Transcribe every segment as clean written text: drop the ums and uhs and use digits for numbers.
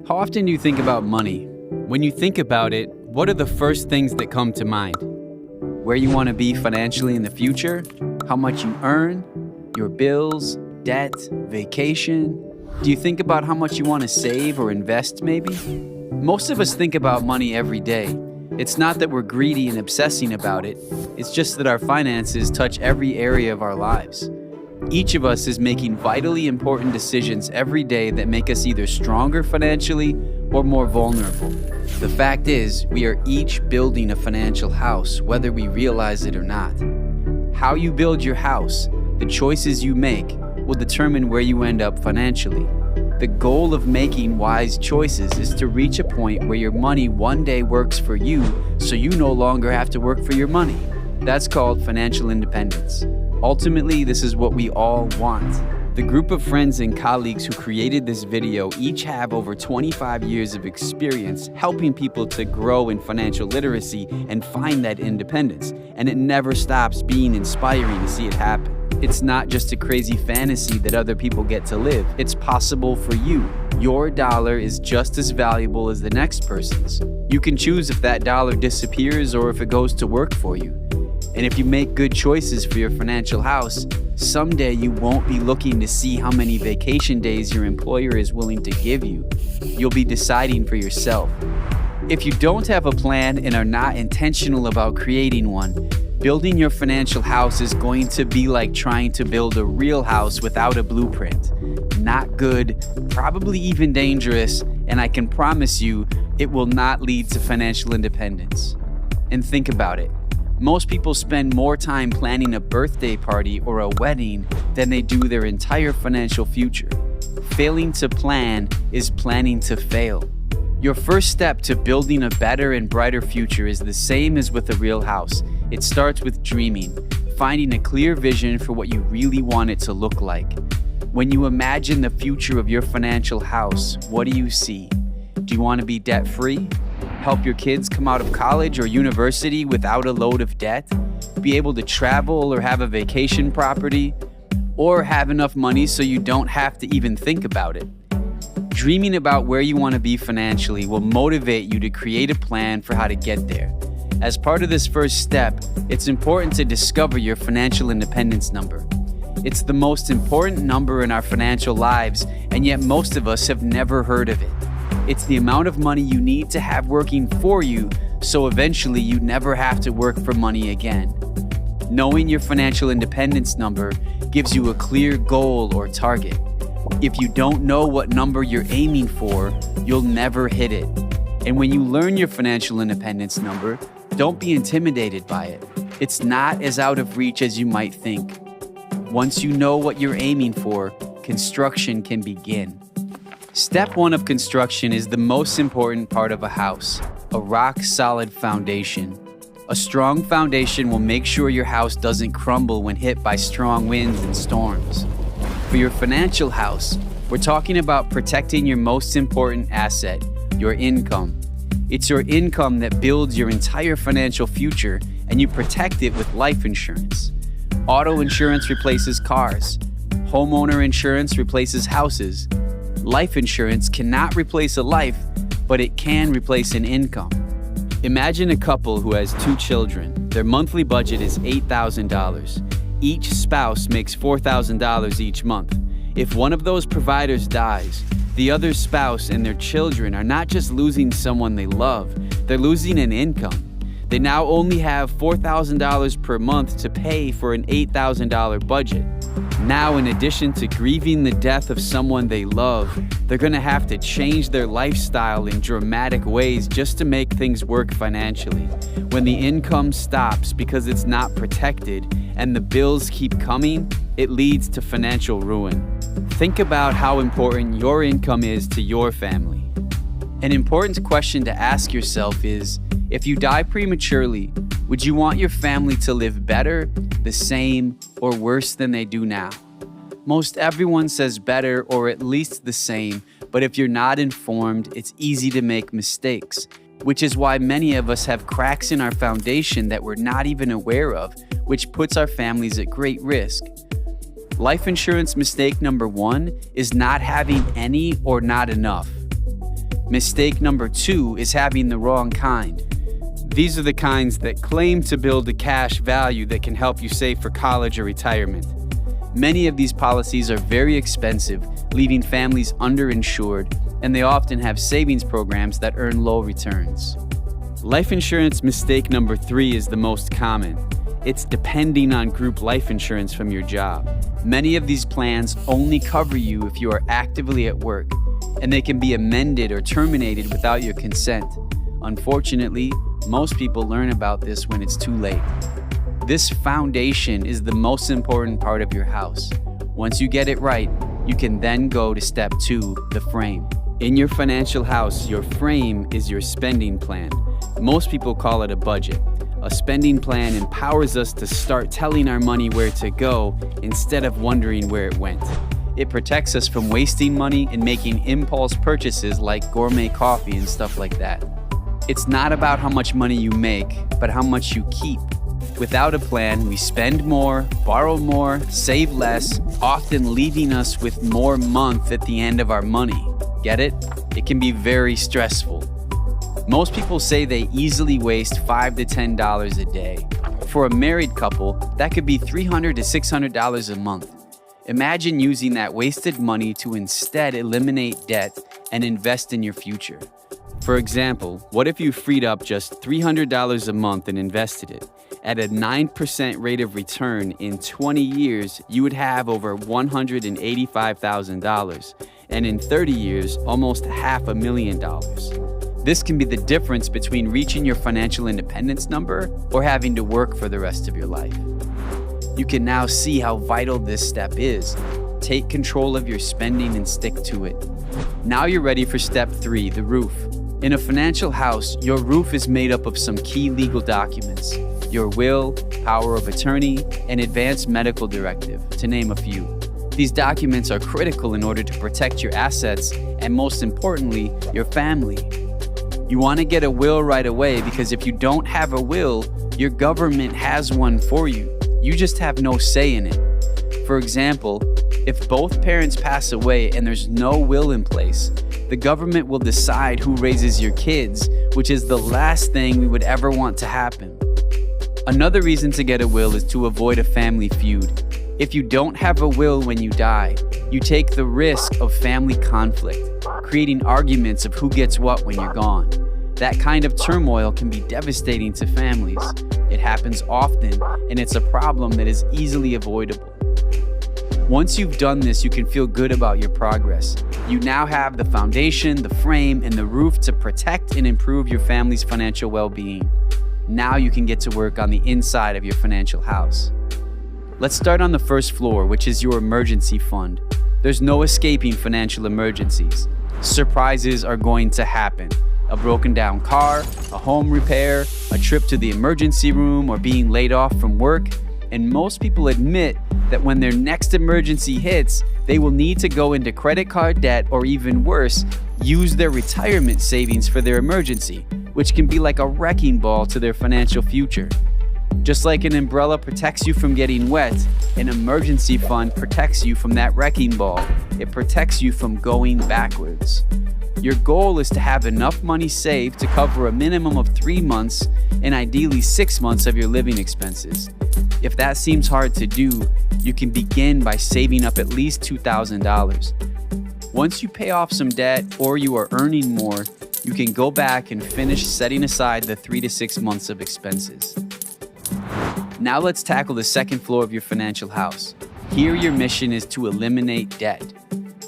How often do you think about money? When you think about it, what are the first things that come to mind? Where you want to be financially in the future? How much you earn? Your bills? Debt? Vacation? Do you think about how much you want to save or invest maybe? Most of us think about money every day. It's not that we're greedy and obsessing about it. It's just that our finances touch every area of our lives. Each of us is making vitally important decisions every day that make us either stronger financially or more vulnerable. The fact is, we are each building a financial house, whether we realize it or not. How you build your house, the choices you make, will determine where you end up financially. The goal of making wise choices is to reach a point where your money one day works for you, so you no longer have to work for your money. That's called financial independence. Ultimately, this is what we all want. The group of friends and colleagues who created this video each have over 25 years of experience helping people to grow in financial literacy and find that independence, and it never stops being inspiring to see it happen. It's not just a crazy fantasy that other people get to live. It's possible for you. Your dollar is just as valuable as the next person's. You can choose if that dollar disappears or if it goes to work for you. And if you make good choices for your financial house, someday you won't be looking to see how many vacation days your employer is willing to give you. You'll be deciding for yourself. If you don't have a plan and are not intentional about creating one, building your financial house is going to be like trying to build a real house without a blueprint. Not good, probably even dangerous, and I can promise you it will not lead to financial independence. And think about it. Most people spend more time planning a birthday party or a wedding than they do their entire financial future. Failing to plan is planning to fail. Your first step to building a better and brighter future is the same as with a real house. It starts with dreaming, finding a clear vision for what you really want it to look like. When you imagine the future of your financial house, what do you see? Do you want to be debt-free? Help your kids come out of college or university without a load of debt? Be able to travel or have a vacation property? Or have enough money so you don't have to even think about it? Dreaming about where you want to be financially will motivate you to create a plan for how to get there. As part of this first step, it's important to discover your financial independence number. It's the most important number in our financial lives, and yet most of us have never heard of it. It's the amount of money you need to have working for you, so eventually you never have to work for money again. Knowing your financial independence number gives you a clear goal or target. If you don't know what number you're aiming for, you'll never hit it. And when you learn your financial independence number, don't be intimidated by it. It's not as out of reach as you might think. Once you know what you're aiming for, construction can begin. Step 1 of construction is the most important part of a house, a rock-solid foundation. A strong foundation will make sure your house doesn't crumble when hit by strong winds and storms. For your financial house, we're talking about protecting your most important asset, your income. It's your income that builds your entire financial future, and you protect it with life insurance. Auto insurance replaces cars. Homeowner insurance replaces houses. Life insurance cannot replace a life, but it can replace an income. Imagine a couple who has 2 children. Their monthly budget is $8,000. Each spouse makes $4,000 each month. If one of those providers dies, the other spouse and their children are not just losing someone they love, they're losing an income. They now only have $4,000 per month to pay for an $8,000 budget. Now, in addition to grieving the death of someone they love, they're going to have to change their lifestyle in dramatic ways just to make things work financially. When the income stops because it's not protected and the bills keep coming, it leads to financial ruin. Think about how important your income is to your family. An important question to ask yourself is, if you die prematurely, would you want your family to live better, the same, or worse than they do now? Most everyone says better or at least the same, but if you're not informed, it's easy to make mistakes, which is why many of us have cracks in our foundation that we're not even aware of, which puts our families at great risk. Life insurance mistake number 1 is not having any or not enough. Mistake number 2 is having the wrong kind. These are the kinds that claim to build a cash value that can help you save for college or retirement. Many of these policies are very expensive, leaving families underinsured, and they often have savings programs that earn low returns. Life insurance mistake number 3 is the most common. It's depending on group life insurance from your job. Many of these plans only cover you if you are actively at work, and they can be amended or terminated without your consent. Unfortunately, most people learn about this when it's too late. This foundation is the most important part of your house. Once you get it right, you can then go to step 2, the frame. In your financial house, your frame is your spending plan. Most people call it a budget. A spending plan empowers us to start telling our money where to go instead of wondering where it went. It protects us from wasting money and making impulse purchases like gourmet coffee and stuff like that. It's not about how much money you make, but how much you keep. Without a plan, we spend more, borrow more, save less, often leaving us with more month at the end of our money. Get it? It can be very stressful. Most people say they easily waste $5 to $10 a day. For a married couple, that could be $300 to $600 a month. Imagine using that wasted money to instead eliminate debt and invest in your future. For example, what if you freed up just $300 a month and invested it? At a 9% rate of return in 20 years, you would have over $185,000, and in 30 years, almost $500,000. This can be the difference between reaching your financial independence number or having to work for the rest of your life. You can now see how vital this step is. Take control of your spending and stick to it. Now you're ready for step 3, the roof. In a financial house, your roof is made up of some key legal documents: your will, power of attorney, and advanced medical directive, to name a few. These documents are critical in order to protect your assets and, most importantly, your family. You want to get a will right away because if you don't have a will, your government has one for you. You just have no say in it. For example, if both parents pass away and there's no will in place, the government will decide who raises your kids, which is the last thing we would ever want to happen. Another reason to get a will is to avoid a family feud. If you don't have a will when you die, you take the risk of family conflict, creating arguments of who gets what when you're gone. That kind of turmoil can be devastating to families. It happens often, and it's a problem that is easily avoidable. Once you've done this, you can feel good about your progress. You now have the foundation, the frame, and the roof to protect and improve your family's financial well-being. Now you can get to work on the inside of your financial house. Let's start on the first floor, which is your emergency fund. There's no escaping financial emergencies. Surprises are going to happen. A broken down car, a home repair, a trip to the emergency room, or being laid off from work. And most people admit that when their next emergency hits, they will need to go into credit card debt or even worse, use their retirement savings for their emergency, which can be like a wrecking ball to their financial future. Just like an umbrella protects you from getting wet, an emergency fund protects you from that wrecking ball. It protects you from going backwards. Your goal is to have enough money saved to cover a minimum of 3 months and ideally 6 months of your living expenses. If that seems hard to do, you can begin by saving up at least $2,000. Once you pay off some debt or you are earning more, you can go back and finish setting aside the 3 to 6 months of expenses. Now let's tackle the second floor of your financial house. Here your mission is to eliminate debt.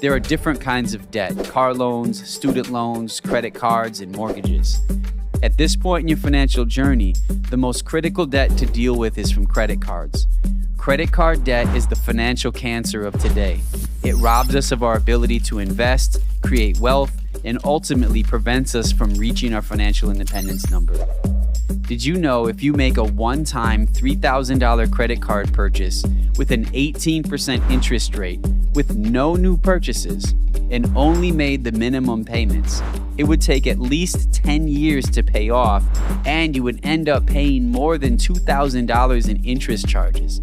There are different kinds of debt: car loans, student loans, credit cards, and mortgages. At this point in your financial journey, the most critical debt to deal with is from credit cards. Credit card debt is the financial cancer of today. It robs us of our ability to invest, create wealth, and ultimately prevents us from reaching our financial independence number. Did you know if you make a one-time $3,000 credit card purchase with an 18% interest rate with no new purchases and only made the minimum payments, it would take at least 10 years to pay off, and you would end up paying more than $2,000 in interest charges?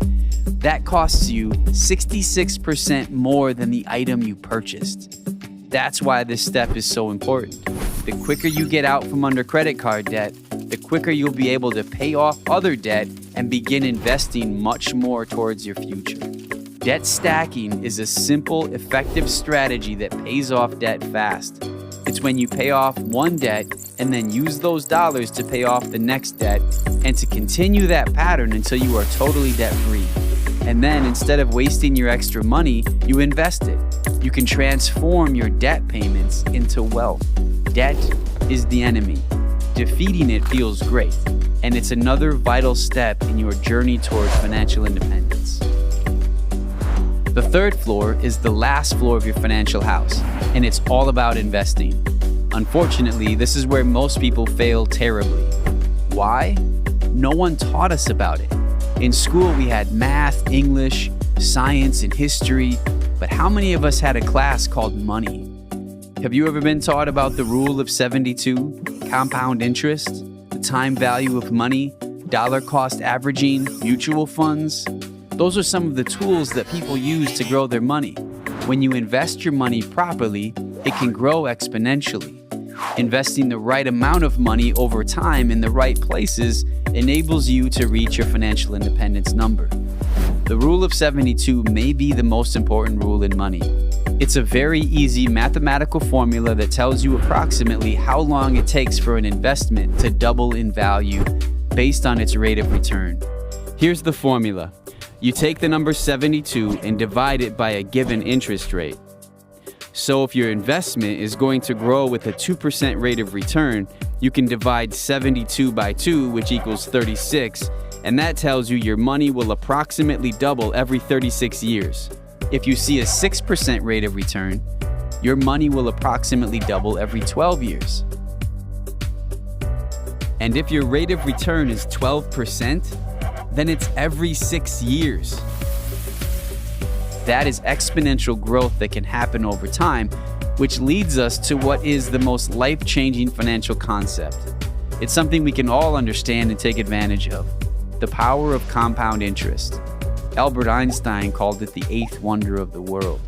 That costs you 66% more than the item you purchased. That's why this step is so important. The quicker you get out from under credit card debt, the quicker you'll be able to pay off other debt and begin investing much more towards your future. Debt stacking is a simple, effective strategy that pays off debt fast. It's when you pay off one debt and then use those dollars to pay off the next debt and to continue that pattern until you are totally debt-free. And then instead of wasting your extra money, you invest it. You can transform your debt payments into wealth. Debt is the enemy. Defeating it feels great, and it's another vital step in your journey towards financial independence. The third floor is the last floor of your financial house, and it's all about investing. Unfortunately, this is where most people fail terribly. Why? No one taught us about it. In school, we had math, English, science, and history, but how many of us had a class called money? Have you ever been taught about the rule of 72, compound interest, the time value of money, dollar cost averaging, mutual funds? Those are some of the tools that people use to grow their money. When you invest your money properly, it can grow exponentially. Investing the right amount of money over time in the right places enables you to reach your financial independence number. The rule of 72 may be the most important rule in money. It's a very easy mathematical formula that tells you approximately how long it takes for an investment to double in value based on its rate of return. Here's the formula. You take the number 72 and divide it by a given interest rate. So if your investment is going to grow with a 2% rate of return, you can divide 72 by 2, which equals 36, and that tells you your money will approximately double every 36 years. If you see a 6% rate of return, your money will approximately double every 12 years. And if your rate of return is 12%, then it's every 6 years. That is exponential growth that can happen over time, which leads us to what is the most life-changing financial concept. It's something we can all understand and take advantage of: the power of compound interest. Albert Einstein called it the eighth wonder of the world.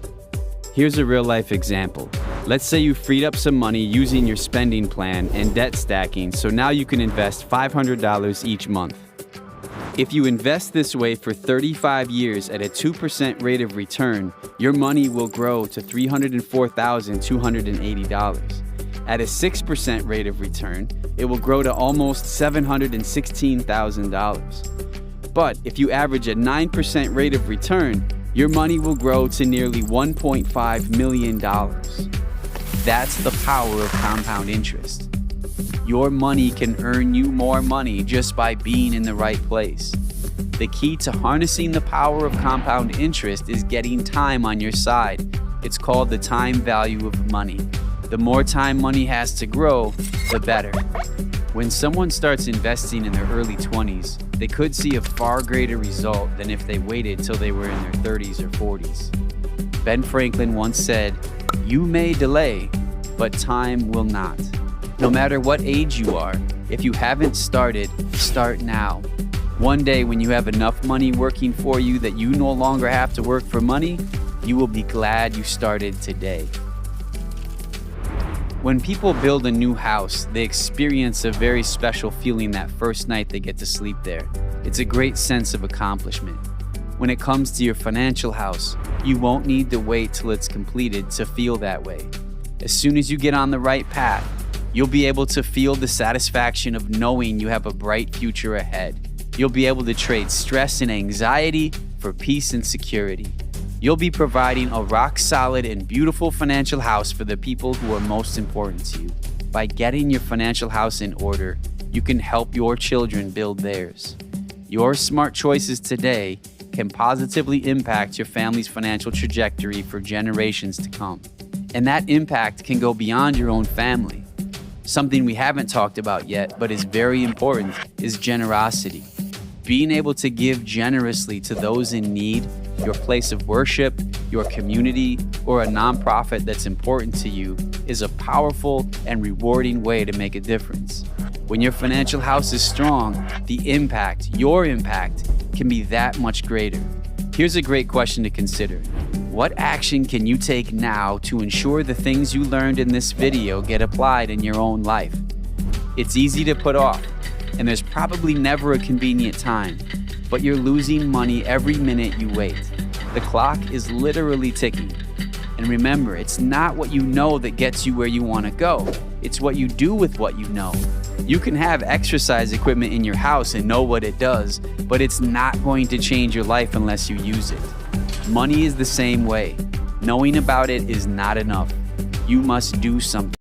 Here's a real-life example. Let's say you freed up some money using your spending plan and debt stacking, so now you can invest $500 each month. If you invest this way for 35 years at a 2% rate of return, your money will grow to $304,280. At a 6% rate of return, it will grow to almost $716,000. But if you average a 9% rate of return, your money will grow to nearly $1.5 million. That's the power of compound interest. Your money can earn you more money just by being in the right place. The key to harnessing the power of compound interest is getting time on your side. It's called the time value of money. The more time money has to grow, the better. When someone starts investing in their early 20s, they could see a far greater result than if they waited till they were in their 30s or 40s. Ben Franklin once said, "You may delay, but time will not." No matter what age you are, if you haven't started, start now. One day when you have enough money working for you that you no longer have to work for money, you will be glad you started today. When people build a new house, they experience a very special feeling that first night they get to sleep there. It's a great sense of accomplishment. When it comes to your financial house, you won't need to wait till it's completed to feel that way. As soon as you get on the right path, you'll be able to feel the satisfaction of knowing you have a bright future ahead. You'll be able to trade stress and anxiety for peace and security. You'll be providing a rock-solid and beautiful financial house for the people who are most important to you. By getting your financial house in order, you can help your children build theirs. Your smart choices today can positively impact your family's financial trajectory for generations to come. And that impact can go beyond your own family. Something we haven't talked about yet, but is very important, is generosity. Being able to give generously to those in need, your place of worship, your community, or a nonprofit that's important to you is a powerful and rewarding way to make a difference. When your financial house is strong, your impact, can be that much greater. Here's a great question to consider. What action can you take now to ensure the things you learned in this video get applied in your own life? It's easy to put off, and there's probably never a convenient time, but you're losing money every minute you wait. The clock is literally ticking. And remember, it's not what you know that gets you where you want to go. It's what you do with what you know. You can have exercise equipment in your house and know what it does, but it's not going to change your life unless you use it. Money is the same way. Knowing about it is not enough. You must do something.